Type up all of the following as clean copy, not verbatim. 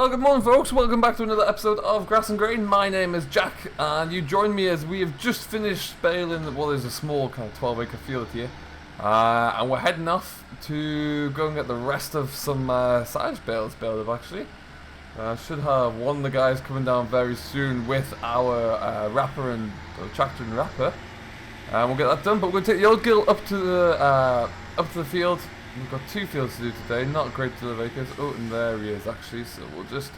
Well, good morning folks, welcome back to another episode of Grass and Grain. My name is Jack and you join me as we have just finished baling what is a small kind of 12-acre field here. And we're heading off to go and get the rest of some silage bales baled up actually. Should have one of the guys coming down very soon with our wrapper and tractor and wrapper. And we'll get that done, but we're going to take the old gill up to the field. We've got two fields to do today, not a great deal of acres. Oh, and there he is actually, so we'll just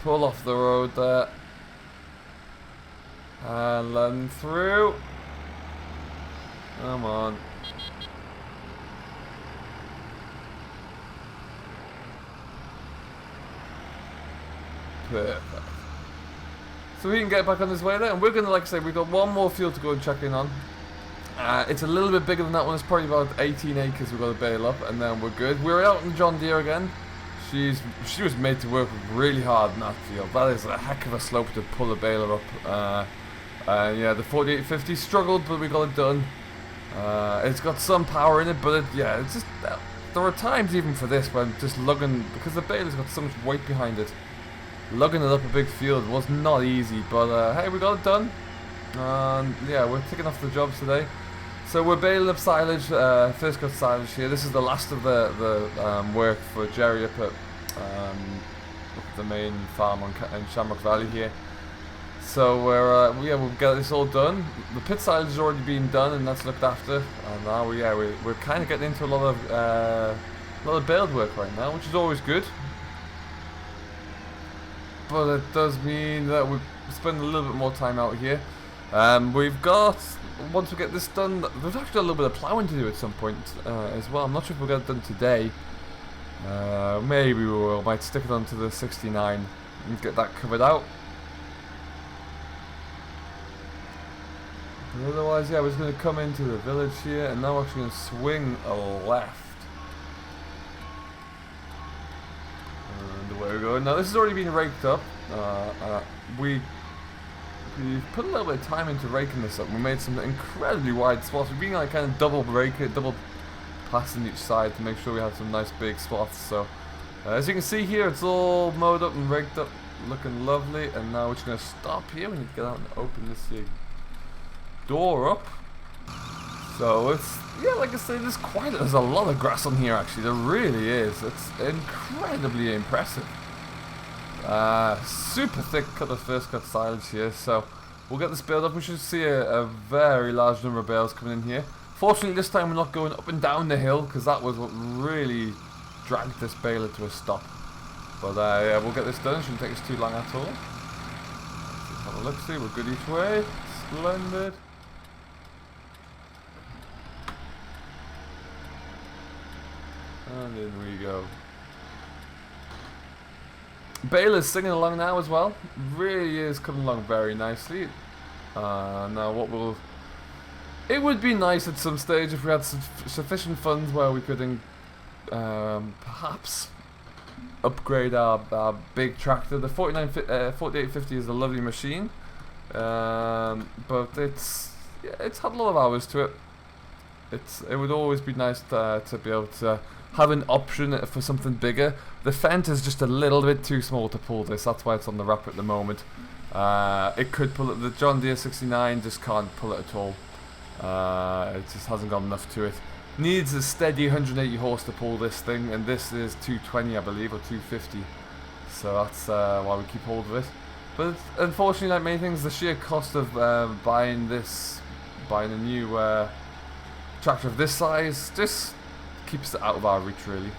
pull off the road there. And run through. Come on. Perfect. So we can get back on this way there, and we're going to, like I say, we've got one more field to go and check in on. It's a little bit bigger than that one. It's probably about 18 acres we've got to bale up, and then we're good. We're out in John Deere again. She was made to work really hard in that field. That is a heck of a slope to pull a baler up. Yeah, the 4850 struggled, but we got it done. It's got some power in it, but it's just there are times even for this when just lugging, because the baler's got so much weight behind it. Lugging it up a big field was not easy, but hey, we got it done. Yeah, we're ticking off the jobs today. So we're baling up silage, first cut silage here. This is the last of the work for Gerry up at the main farm in Shamrock Valley here. So we'll get this all done. The pit silage has already been done and that's looked after. And now we're kind of getting into a lot of baled work right now, which is always good. But it does mean that we spend a little bit more time out here. We've got, once we get this done, there's actually a little bit of ploughing to do at some point as well. I'm not sure if we'll get it done today. Maybe we will. Might stick it onto the 69 and get that covered out. But otherwise, yeah, we're just going to come into the village here, and now we're actually going to swing a left. And away we go. Now this has already been raked up. We've put a little bit of time into raking this up. We made some incredibly wide swaths. We've been like kind of double rake it, double passing each side to make sure we have some nice big swaths. So as you can see here, it's all mowed up and raked up, looking lovely. And now we're just going to stop here. We need to get out and open this here door up. So it's, yeah, like I say, there's a lot of grass on here actually. There really is. It's incredibly impressive. Super thick cut of first cut silage here, so we'll get this baled up. We should see a very large number of bales coming in here. Fortunately this time we're not going up and down the hill, because that was what really dragged this baler to a stop. But yeah, we'll get this done. It shouldn't take us too long at all. Let's just have a look, see, we're good each way. Splendid. And in we go. Baler's singing along now as well. Really is coming along very nicely. Now it would be nice at some stage if we had sufficient funds where we could perhaps upgrade our big tractor. The 4850 is a lovely machine, but it's had a lot of hours to it. It would always be nice to be able to have an option for something bigger. The Fent is just a little bit too small to pull this. That's why it's on the wrap at the moment. It could pull it. The John Deere 69 just can't pull it at all. It just hasn't got enough to it. Needs a steady 180 horse to pull this thing, and this is 220, I believe, or 250. So that's why we keep hold of it. But unfortunately, like many things, the sheer cost of buying a new tractor of this size just keeps it out of our reach, really.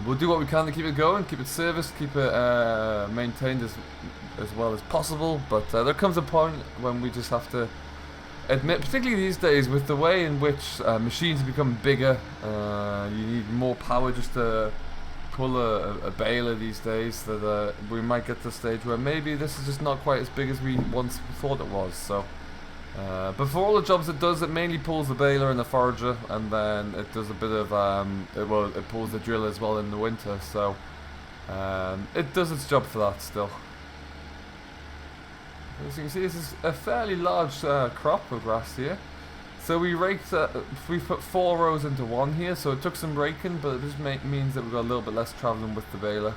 We'll do what we can to keep it going, keep it serviced, keep it maintained as well as possible, but there comes a point when we just have to admit, particularly these days with the way in which machines become bigger, you need more power just to pull a baler these days, that we might get to the stage where maybe this is just not quite as big as we once thought it was. So but for all the jobs it does, it mainly pulls the baler and the forager, and then it does a bit of it pulls the drill as well in the winter, so it does its job for that still. As you can see, this is a fairly large crop of grass here. So we raked, we put 4 rows into one here, so it took some raking, but it just means that we've got a little bit less travelling with the baler.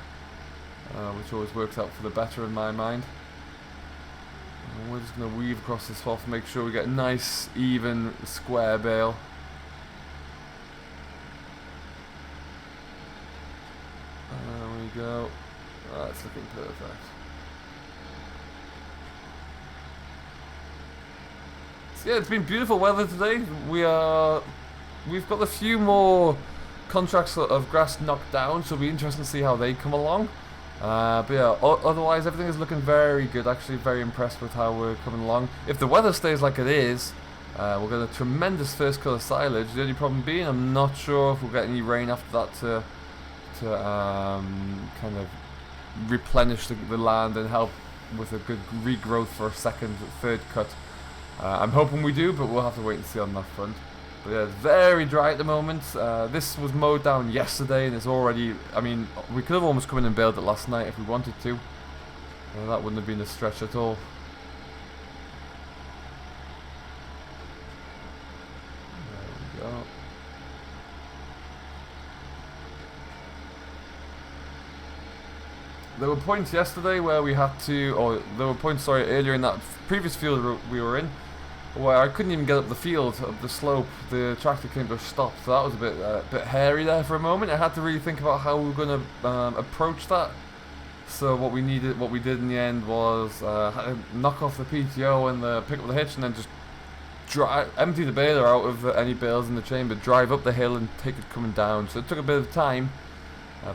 which always works out for the better in my mind. And we're just going to weave across this swath to make sure we get a nice, even, square bale. There we go. That's looking perfect. So yeah, it's been beautiful weather today. We've got a few more contracts of grass knocked down, so it'll be interesting to see how they come along. But yeah, otherwise everything is looking very good. Actually, very impressed with how we're coming along. If the weather stays like it is, we'll get a tremendous first cut of silage. The only problem being, I'm not sure if we'll get any rain after that to kind of replenish the land and help with a good regrowth for a third cut. I'm hoping we do, but we'll have to wait and see on that front. But yeah, it's very dry at the moment. This was mowed down yesterday and it's already, I mean, we could have almost come in and baled it last night if we wanted to. That wouldn't have been a stretch at all. There we go. There were points yesterday where we had to, or there were points, sorry, earlier in that previous field we were in, where I couldn't even get up the field, up the slope. The tractor came to a stop, so that was a bit hairy there for a moment. I had to really think about how we were going to approach that. So what we did in the end was knock off the PTO and pick up the hitch, and then just empty the baler out of any bales in the chamber, drive up the hill and take it coming down. So it took a bit of time,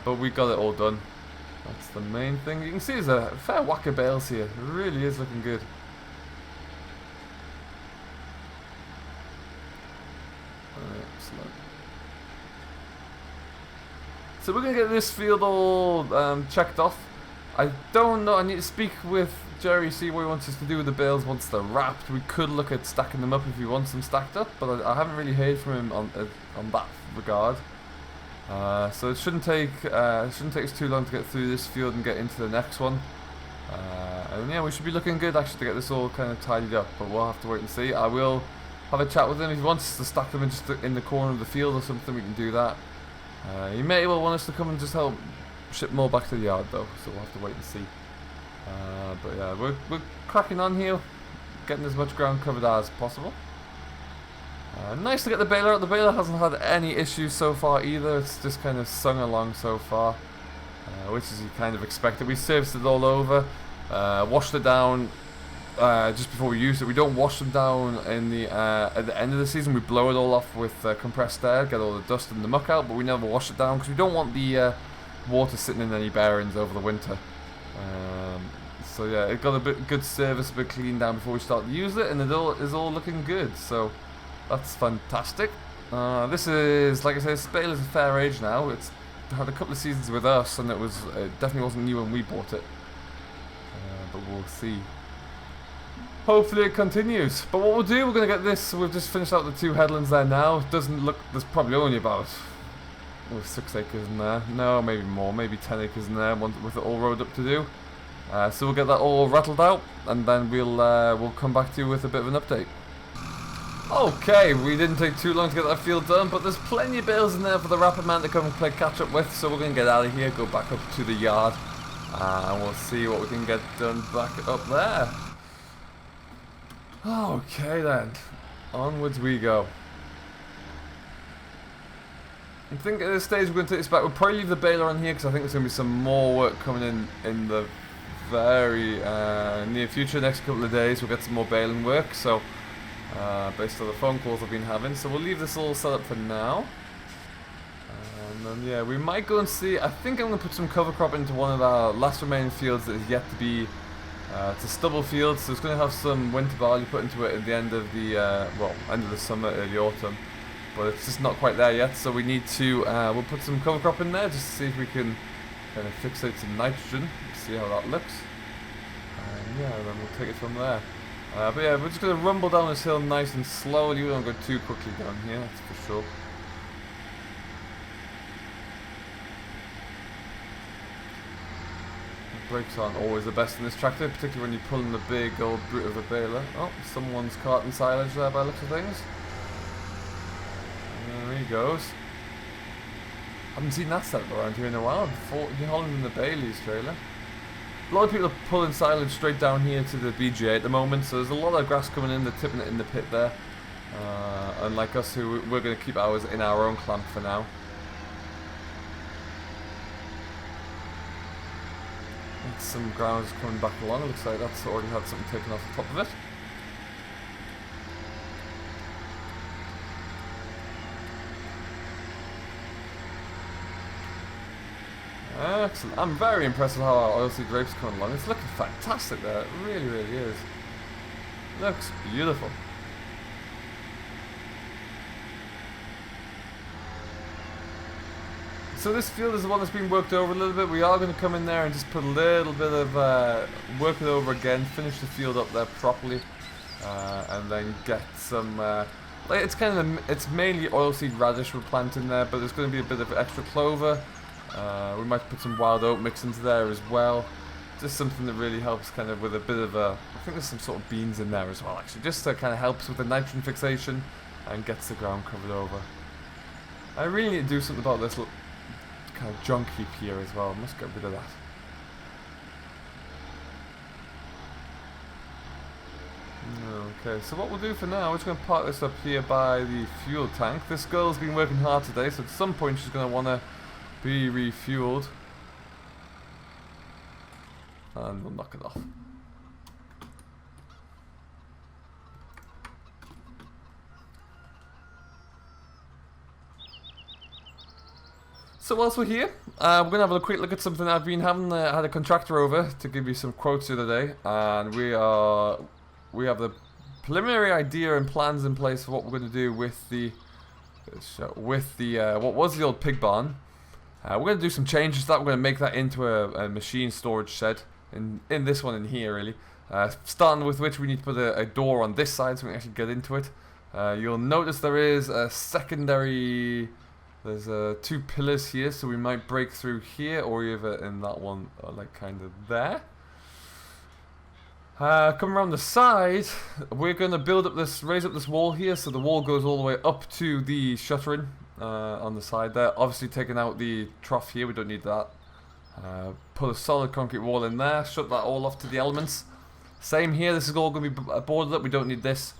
but we got it all done. That's the main thing. You can see there's a fair whack of bales here. It really is looking good. Excellent. So we're going to get this field all checked off. I don't know, I need to speak with Gerry, see what he wants us to do with the bales once they're wrapped. We could look at stacking them up if he wants them stacked up, but I haven't really heard from him on that regard. So it shouldn't take us too long to get through this field and get into the next one. And yeah, we should be looking good actually to get this all kind of tidied up, but we'll have to wait and see. I will have a chat with him. If he wants us to stack them in the corner of the field or something, we can do that. He may well want us to come and just help ship more back to the yard though, so we'll have to wait and see. But yeah, we're cracking on here, getting as much ground covered as possible. Nice to get the baler out. The baler hasn't had any issues so far either. It's just kind of sung along so far, which is you kind of expected. We serviced it all over, washed it down just before we used it. We don't wash them down at the end of the season. We blow it all off with compressed air, get all the dust and the muck out, but we never wash it down because we don't want the water sitting in any bearings over the winter. So yeah, it got a bit good service, a bit cleaned down before we start to use it, and it is all looking good. So that's fantastic. This is, like I said, Bale is a fair age now. It's had a couple of seasons with us, and it definitely wasn't new when we bought it. But we'll see. Hopefully it continues. But what we'll do, we're going to get this. We've just finished out the 2 headlands there now. It doesn't look. There's probably only about 6 acres in there. No, maybe more. Maybe 10 acres in there with it all rowed up to do. So we'll get that all rattled out, and then we'll come back to you with a bit of an update. Okay, we didn't take too long to get that field done, but there's plenty of bales in there for the rapper man to come and play catch up with, so we're going to get out of here, go back up to the yard, and we'll see what we can get done back up there. Okay then, onwards we go. I think at this stage we're going to take this back. We'll probably leave the baler on here because I think there's going to be some more work coming in the very near future. Next couple of days we'll get some more baling work, so based on the phone calls I've been having. So we'll leave this all set up for now. And then yeah, we might go and see. I think I'm going to put some cover crop into one of our last remaining fields that is yet to be. It's a stubble field, so it's going to have some winter barley put into it at the end of the end of the summer, early autumn. But it's just not quite there yet, so we need to. We'll put some cover crop in there just to see if we can kind of fixate some nitrogen, see how that looks. And yeah, then we'll take it from there. But yeah, we're just going to rumble down this hill nice and slowly. We don't go too quickly down here, that's for sure. The brakes aren't always the best in this tractor, particularly when you're pulling the big old brute of a baler. Oh, someone's carting silage there by the looks of things. There he goes. Haven't seen that set up around here in a while. Holland and the Bailey's trailer. A lot of people are pulling silage straight down here to the BGA at the moment, so there's a lot of grass coming in, they're tipping it in the pit there. Unlike us, we're going to keep ours in our own clamp for now. That's some ground coming back along, it looks like that's already had something taken off the top of it. Excellent. I'm very impressed with how our oilseed rape's coming along. It's looking fantastic there. It really, really is. Looks beautiful. So this field is the one that's been worked over a little bit. We are going to come in there and just put a little bit of work it over again, finish the field up there properly, and then get some. It's mainly oilseed radish we're planting there, but there's going to be a bit of extra clover. We might put some wild oat mix into there as well. Just something that really helps kind of with a bit of a. I think there's some sort of beans in there as well, actually, just to kind of helps with the nitrogen fixation and gets the ground covered over. I really need to do something about this kind of junk heap here as well. I must get rid of that. Okay, so what we'll do for now, we're just going to park this up here by the fuel tank. This girl's been working hard today, so at some point she's going to want to be refueled. And we'll knock it off. So whilst we're here, we're going to have a quick look at something I've been having. Had a contractor over to give me some quotes the other day, and we have the preliminary idea and plans in place for what we're going to do with the what was the old pig barn. We're going to do some changes to that. We're going to make that into a machine storage shed in this one in here, really. Starting with which we need to put a door on this side so we can actually get into it. You'll notice there is a secondary. There's two pillars here, so we might break through here or either in that one, like kind of there. Coming around the side, we're going to raise up this wall here, so the wall goes all the way up to the shuttering on the side there. Obviously taking out the trough here, we don't need that. Put a solid concrete wall in there, shut that all off to the elements. Same here, this is all going to be boarded up, we don't need this.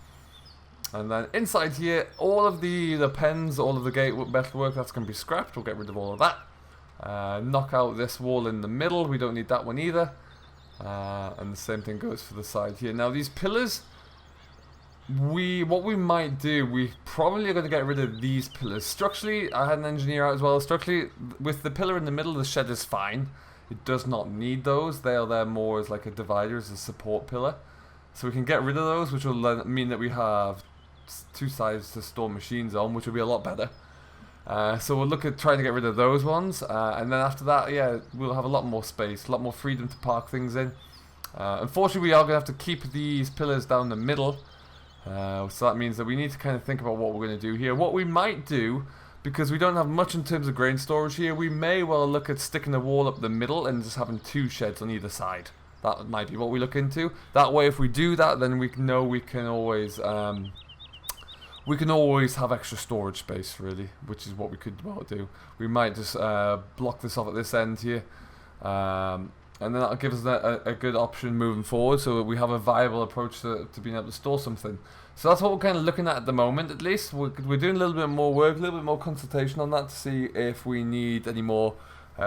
And then inside here, all of the pens, all of the gate metalwork, that's going to be scrapped. We'll get rid of all of that. Knock out this wall in the middle. We don't need that one either. And the same thing goes for the side here. Now these pillars, what we might do, we probably are going to get rid of these pillars. Structurally, I had an engineer out as well. Structurally, with the pillar in the middle, the shed is fine. It does not need those. They are there more as like a divider, as a support pillar. So we can get rid of those, which will then mean that we have two sides to store machines on, which will be a lot better. So we'll look at trying to get rid of those ones, and then after that, yeah, we'll have a lot more space, a lot more freedom to park things in. Unfortunately, we are going to have to keep these pillars down the middle, so that means that we need to kind of think about what we're going to do here. What we might do, because we don't have much in terms of grain storage here, we may well look at sticking a wall up the middle and just having two sheds on either side. That might be what we look into. That way, if we do that, then we know we can always have extra storage space, really, which is what we could well do. We might just block this off at this end here, and then that'll give us a good option moving forward, so that we have a viable approach to being able to store something. So that's what we're kind of looking at the moment, at least. We're doing a little bit more work, a little bit more consultation on that to see if we need any more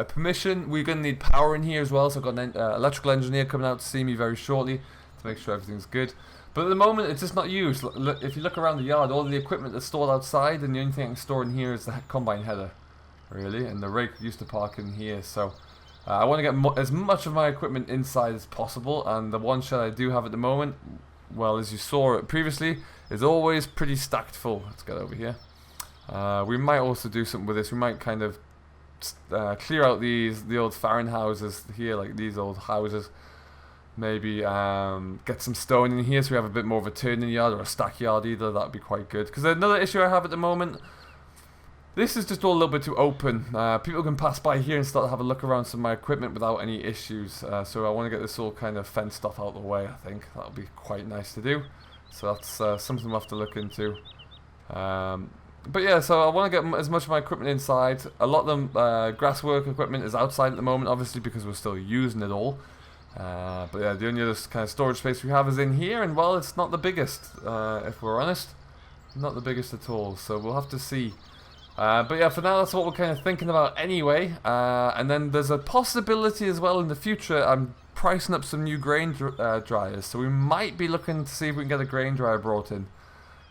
permission. We're going to need power in here as well, so I've got an electrical engineer coming out to see me very shortly to make sure everything's good. But at the moment, it's just not used. If you look around the yard, all the equipment that's stored outside, and the only thing I can store in here is the combine header, really, and the rake used to park in here. So I want to get as much of my equipment inside as possible, and the one shed I do have at the moment, well, as you saw it previously, is always pretty stacked full. Let's get over here. We might also do something with this. We might kind of clear out the old farm houses here, like these old houses. Maybe get some stone in here so we have a bit more of a turning yard or a stack yard either. That'd be quite good. Because another issue I have at the moment, this is just all a little bit too open. People can pass by here and start to have a look around some of my equipment without any issues. So I want to get this all kind of fenced off out of the way, I think. That'll be quite nice to do. So that's something we'll have to look into. But yeah, so I want to get as much of my equipment inside. A lot of them grass work equipment is outside at the moment, obviously because we're still using it all. But yeah, the only other kind of storage space we have is in here, and well, it's not the biggest, if we're honest. Not the biggest at all, so we'll have to see. But yeah, for now that's what we're kind of thinking about anyway. And then there's a possibility as well in the future. I'm pricing up some new grain dryers, so we might be looking to see if we can get a grain dryer brought in,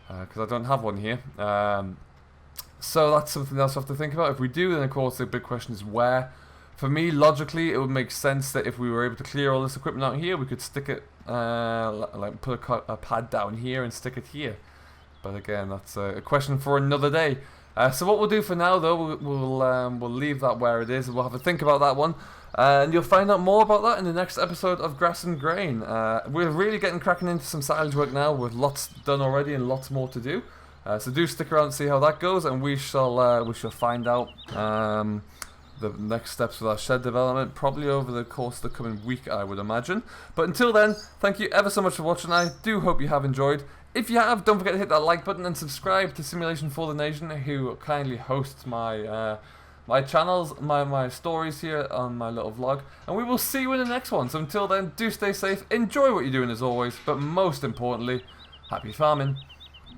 because I don't have one here. So that's something else I have to think about. If we do, then of course the big question is where. For me, logically, it would make sense that if we were able to clear all this equipment out here, we could stick it, like put a pad down here and stick it here. But again, that's a question for another day. So what we'll do for now, though, we'll leave that where it is, and we'll have a think about that one. And you'll find out more about that in the next episode of Grass and Grain. We're really getting cracking into some silage work now, with lots done already and lots more to do. So do stick around and see how that goes, and we shall find out the next steps with our shed development probably over the course of the coming week, I would imagine. But until then, thank you ever so much for watching. I do hope you have enjoyed. If you have, don't forget to hit that like button and subscribe to Simulation for the Nation, who kindly hosts my my channels, my stories here on my little vlog. And we will see you in the next one. So until then, do stay safe, enjoy what you're doing as always, but most importantly, happy farming.